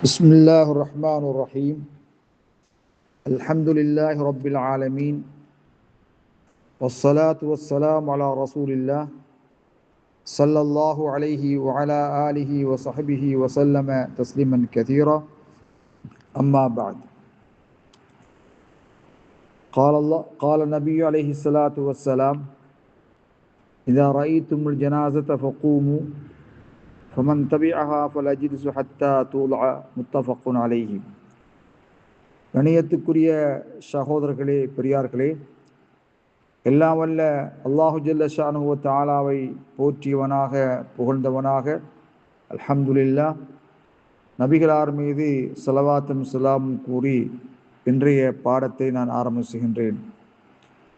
بسم الله الرحمن الرحيم الحمد لله رب العالمين والصلاة والسلام على رسول الله صلى الله عليه وعلى آله وصحبه وسلم تسليما كثيرا أما بعد قال النبي عليه الصلاة والسلام إذا رأيتم الجنازة فقوموا فمن تبعها فلا يجلس حتى تولع متفق عليه. கணியத்துக்குரிய சகோதரர்களே, பெரியார்களே, எல்லாம் வல்ல அல்லாஹு ஜல்ல ஷானுஹு வ தஆலாவை போற்றியவனாக புகழ்ந்தவனாக அல்ஹம்துலில்லாஹ் நபிகளார் மீது ஸலவாத்தும் ஸலாமும் கூறி இன்றைய பாடத்தை நான் ஆரம்பிச்சுகின்றேன்.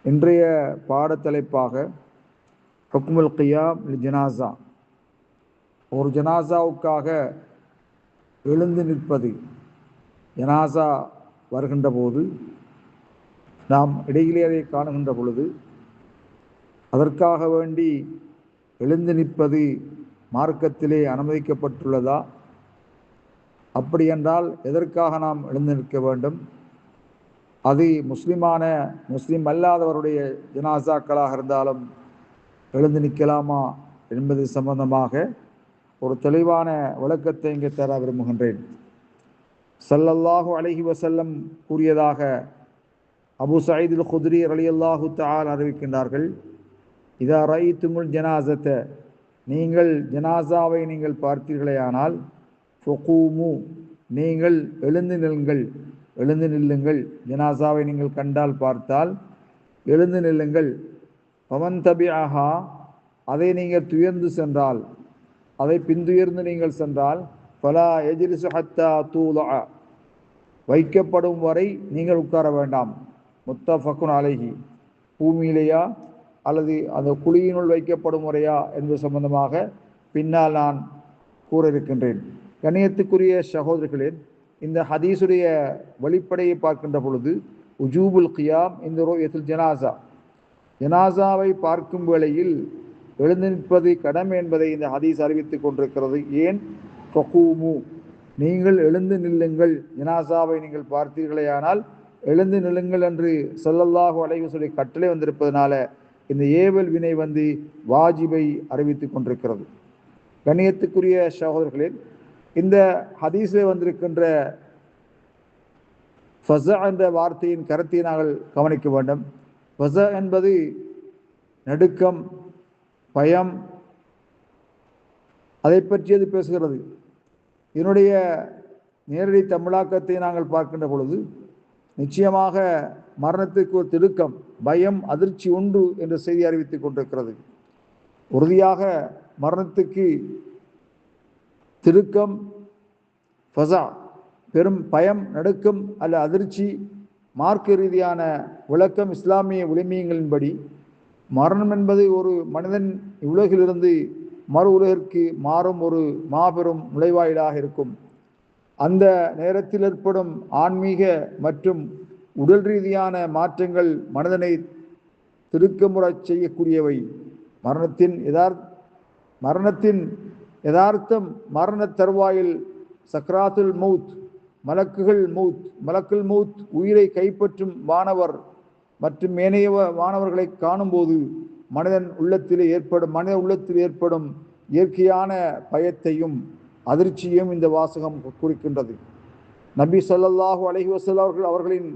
இன்றைய பாடத்தலைப்பாக ஹுக்முல் கியாம் லில் ஜனாஸா, ஒரு ஜனாஸாவுக்காக எழுந்து நிற்பது. ஜனாஸா வருகின்ற போது நாம் இடையிலே அதை காணுகின்ற பொழுது அதற்காக வேண்டி எழுந்து நிற்பது மார்க்கத்திலே அனுமதிக்கப்பட்டுள்ளதா? அப்படி என்றால் எதற்காக நாம் எழுந்து நிற்க வேண்டும்? அது முஸ்லிம் அல்லாதவருடைய ஜனாசாக்களாக இருந்தாலும் எழுந்து நிற்கலாமா என்பது சம்பந்தமாக ஒரு தெளிவான விளக்கத்தை இங்கே தர விரும்புகின்றேன். ஸல்லல்லாஹு அலைஹி வஸல்லம் கூறியதாக அபூ சயீத் அல் குத்ரி ரலியல்லாஹு தஆலா அறிவிக்கின்றார்கள், இதா ரஅய்துமுல் ஜனாஸத, நீங்கள் ஜனாஸாவை நீங்கள் பார்த்தீர்களேயானால், ஃபுகூமு, நீங்கள் எழுந்து நில்லுங்கள். ஜனாஸாவை நீங்கள் கண்டால் பார்த்தால் எழுந்து நில்லுங்கள். ஃபமன் தபிஅஹா, அதை நீங்கள் துயர்ந்து சென்றால், அதை பின்துயர்ந்து நீங்கள் சென்றால், ஃபலா யஜ்லிஸு ஹத்தா தூலஅ, வைக்கப்படும் வரை நீங்கள் உட்கார வேண்டாம். முத்தஃபக்குன் அலைஹி, பூமியிலேயா அல்லது அந்த குழியினுள் வைக்கப்படும் முறையா என்பது சம்பந்தமாக பின்னால் நான் கூற இருக்கின்றேன். கண்ணியத்துக்குரிய சகோதரர்களே, இந்த ஹதீஸுடைய வெளிப்படையை பார்க்கின்ற பொழுது உஜூபுல் கியாம் இந்த ருயத்துல் ஜனாஸா, ஜனாஸாவை பார்க்கும் வேளையில் எழுந்து நிற்பது கடமை என்பதை இந்த ஹதீஸ் அறிவித்துக் கொண்டிருக்கிறது. ஏன்? ஃபகூமு, நீங்கள் எழுந்து நில்லுங்கள், ஜனாஸாவை நீங்கள் பார்த்தீர்களேயானால் எழுந்து நில்லுங்கள் என்று ஸல்லல்லாஹு அலைஹி வஸல்லம் கட்டளை வந்திருப்பதனால இந்த ஏவல் வினை வாஜிபை அறிவித்துக் கொண்டிருக்கிறது. கண்ணியத்துக்குரிய சகோதரர்களே, இந்த ஹதீஸில் வந்திருக்கின்ற ஃபஸா என்ற வார்த்தையின் கருத்தை நாங்கள் கவனிக்க வேண்டும். ஃபஸா என்பது நடுக்கம், பயம், அதை பற்றியது பேசுகிறது. இதனுடைய நேரடி தமிழாக்கத்தை நாங்கள் பார்க்கின்ற பொழுது நிச்சயமாக மரணத்துக்கு ஒரு திடுக்கம், பயம், அதிர்ச்சி உண்டு என்ற செய்தி அறிவித்துக் கொண்டிருக்கிறது. உறுதியாக மரணத்துக்கு திடுக்கம், ஃபஸா, பெரும் பயம், நடுக்கம் அல்ல அதிர்ச்சி, மார்க்க ரீதியான விளக்கம் இஸ்லாமிய விழுமியங்களின்படி மரணம் என்பது ஒரு மனிதன் இவ்வுலகிலிருந்து மறு உலகிற்கு மாறும் ஒரு மாபெரும் நுழைவாயிலாக இருக்கும். அந்த நேரத்தில் ஏற்படும் ஆன்மீக மற்றும் உடல் ரீதியான மாற்றங்கள் மனிதனை திருக்கமுறச் செய்யக்கூடியவை. மரணத்தின் யதார்த்தம், மரண தருவாயில் சக்ராத்துல் மௌத், மலக்குல் மௌத் உயிரை கைப்பற்றும் வானவர் மற்றும் ஏனைய வானவர்களை காணும்போது மனித உள்ளத்தில் ஏற்படும் இயற்கையான பயத்தையும் அதிர்ச்சியும் இந்த வாசகம் குறிக்கின்றது. நபி ஸல்லல்லாஹு அலைஹி வஸல்லம் அவர்களின்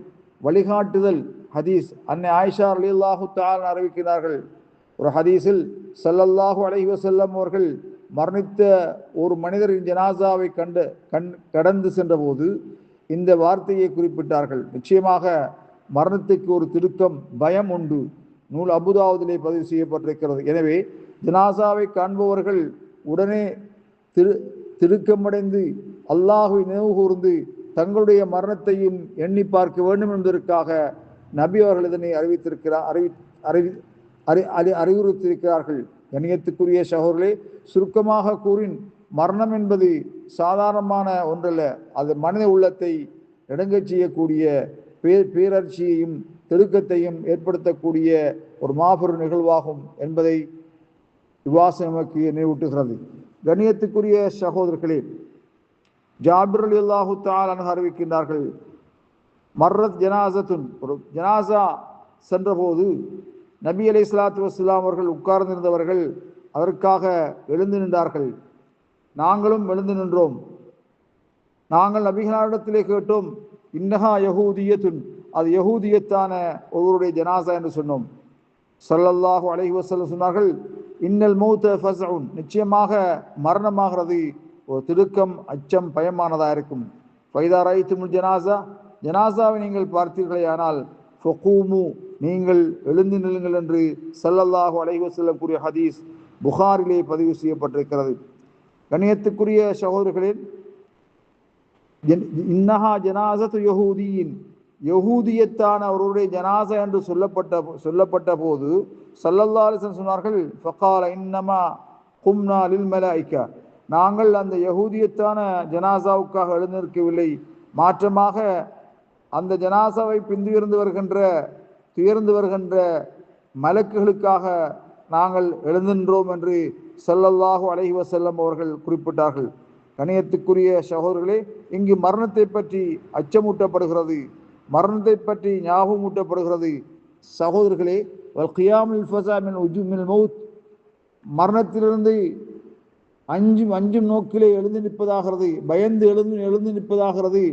வழிகாட்டுதல் ஹதீஸ் அன்னை ஆயிஷா ரலியல்லாஹு தஆலா அறிவிக்கிறார்கள். ஒரு ஹதீஸில் ஸல்லல்லாஹு அலைஹி வஸல்லம் அவர்கள் மரணித்த ஒரு மனிதரின் ஜனாஸாவை கடந்து சென்றபோது இந்த வார்த்தையை குறிப்பிட்டார்கள். நிச்சயமாக மரணத்துக்கு ஒரு திடுக்கம், பயம் உண்டு. நூல் அபூதாவுதிலே பதிவு செய்யப்பட்டிருக்கிறது. எனவே ஜனாஸாவை காண்பவர்கள் உடனே திடுக்கமடைந்து அல்லாஹ்வை நினைவு கூர்ந்து தங்களுடைய மரணத்தையும் எண்ணி பார்க்க வேண்டும் என்பதற்காக நபி அவர்கள் இதனை அறிவுறுத்தியிருக்கிறார்கள். கண்ணியத்துக்குரிய சகோதரர்களே, சுருக்கமாக கூறின், மரணம் என்பது சாதாரணமான ஒன்றல்ல. அது மனித உள்ளத்தை இடங்கச் செய்யக்கூடிய பேரர்ச்சியையும் திடுக்கத்தையும் ஏற்படுத்தக்கூடிய ஒரு மாபெரும் நிகழ்வாகும் என்பதை விவாசம் நமக்கு நினைவூட்டுகிறது. கண்ணியத்துக்குரிய சகோதரர்களே, ஜாபிர் ரலியல்லாஹு தஆலா அன்ஹு அறிவிக்கின்றார்கள், மர்ரத் ஜனாசத்துன், ஒரு ஜனாசா சென்றபோது நபி அலைஹிஸ்ஸலாத்து வஸ்ஸலாம் அவர்கள் உட்கார்ந்திருந்தவர்கள் அதற்காக எழுந்து நின்றார்கள். நாங்களும் எழுந்து நின்றோம். நாங்கள் நபிகளிடத்திலே கேட்டோம், இன்னஹா யஹூதியத்துன், அது யஹூதியத்தான ஒருவருடைய ஜனாசா என்று சொன்னோம். ஸல்லல்லாஹு அலைஹி வஸல்லம் சொன்னார்கள், இன்னல் மௌத ஃபஸ்உன், நிச்சயமாக மரணமாகிறது ஒரு திடுக்கம், அச்சம், பயமானதாக இருக்கும். ஃபைதா ரைத்துமுல் ஜனாசா, ஜனாசாவை நீங்கள் பார்த்தீர்களேயானால் ஃபகூமு, நீங்கள் எழுந்து நில்லுங்கள் என்று ஸல்லல்லாஹு அலைஹி வஸல்லம் கூறிய ஹதீஸ் புகாரிலே பதிவு செய்யப்பட்டிருக்கிறது. கண்ணியத்துக்குரிய சகோதரர்களே, இன்னஹா ஜனாசத்து யஹூதியின், யஹூதியத்தான அவருடைய ஜனாசா என்று சொல்லப்பட்ட போது ஸல்லல்லாஹு அலைஹி வஸல்லம் சொன்னார்கள், ஃபகால இன்னமா கும்னா லில் மலாயிகா, நாங்கள் அந்த யஹூதியத்தான ஜனாசாவுக்காக எழுந்திருக்கவில்லை, மாற்றமாக அந்த ஜனாசாவை துயர்ந்து வருகின்ற மலக்குகளுக்காக நாங்கள் எழுந்தின்றோம் என்று ஸல்லல்லாஹு அலைஹி வஸல்லம் அவர்கள் குறிப்பிட்டார்கள். கணியத்துக்குரிய சகோதரர்களே, இங்கு மரணத்தை பற்றி அச்சமூட்டப்படுகிறது, மரணத்தை பற்றி ஞாபகமூட்டப்படுகிறது. சகோதரர்களே, வல் கியாமுல் ஃபஸா மின் உஜூமில் மௌத், மரணத்திலிருந்து அஞ்சும் நோக்கிலே எழுந்து நிற்பதாகிறது, பயந்து எழுந்து நிற்பதாகிறது.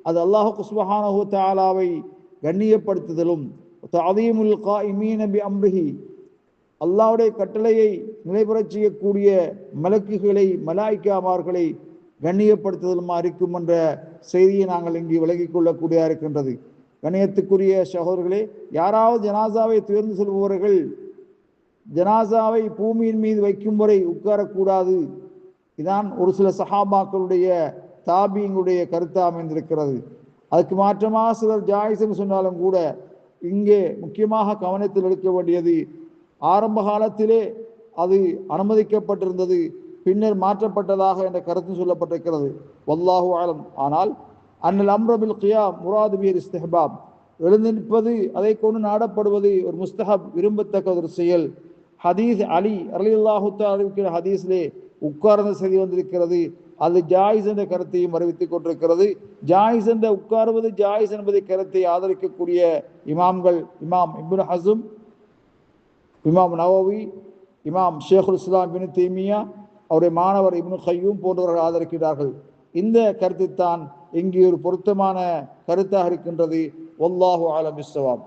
அது அல்லாஹ் சுப்ஹானஹு வ தஆலாவை கண்ணியப்படுத்துதலும், தஅதீமுல் காயிமீன பி அம்ரிஹி, அல்லாஹ்வுடைய கட்டளையை நிலைபெறச் செய்யக்கூடிய மலக்குகளை, மலாயிக்காமார்களை கண்ணியப்படுத்துதலுமா இருக்கும் என்ற செய்தியை நாங்கள் இங்கு விலகிக் கொள்ளக்கூடியதாக இருக்கின்றது. கண்ணியத்துக்குரிய சகோதரர்களே, யாராவது ஜனாசாவை துயர்ந்து செல்பவர்கள் ஜனாசாவை பூமியின் மீது வைக்கும் வரை உட்காரக்கூடாது. இதான் ஒரு சில சஹாபாக்களுடைய தாபியினுடைய கருத்து அமைந்திருக்கிறது. அதுக்கு மாற்றமாக சிலர் ஜாயிஸ் என்று சொன்னாலும் கூட இங்கே முக்கியமாக கவனத்தில் எடுக்க வேண்டியது, ஆரம்ப காலத்திலே அது அனுமதிக்கப்பட்டிருந்தது, பின்னர் மாற்றப்பட்டதாக என்ற கருத்து சொல்லப்பட்டிருக்கிறது. வல்லாஹு ஆலம். ஆனால் அன்னல் அம்ரபில் கியாம் முராது பிஹில் இஸ்திஹ்பாப், எழுந்து நிற்பது அதை கொண்டு நாடப்படுவது ஒரு முஸ்தஹப், விரும்பத்தக்க ஒரு செயல். ஹதீஸ் அலி ரலியல்லாஹு தஆலா அறிவிக்கிற ஹதீஸிலே உட்கார்ந்த செய்தி வந்திருக்கிறது. அது ஜாயிஸ் என்ற கருத்தையும் அறிவித்துக் கொண்டிருக்கிறது. ஜாயிஸ் என்ற உட்காருவது ஜாயிஸ் என்பதை கருத்தை ஆதரிக்கக்கூடிய இமாம்கள் இமாம் இப்னு ஹஸம், இமாம் நவவி, இமாம் ஷேகுல் இஸ்லாம் இப்னு தைமியா, அவருடைய மாணவர் இப்னு கய்யூம் போன்றவர்கள் ஆதரிக்கிறார்கள். இந்த கருத்து தான் இங்கே ஒரு பொருத்தமான கருத்தாக இருக்கின்றது. வல்லாஹு அலம் பிஸ்ஸவாப்.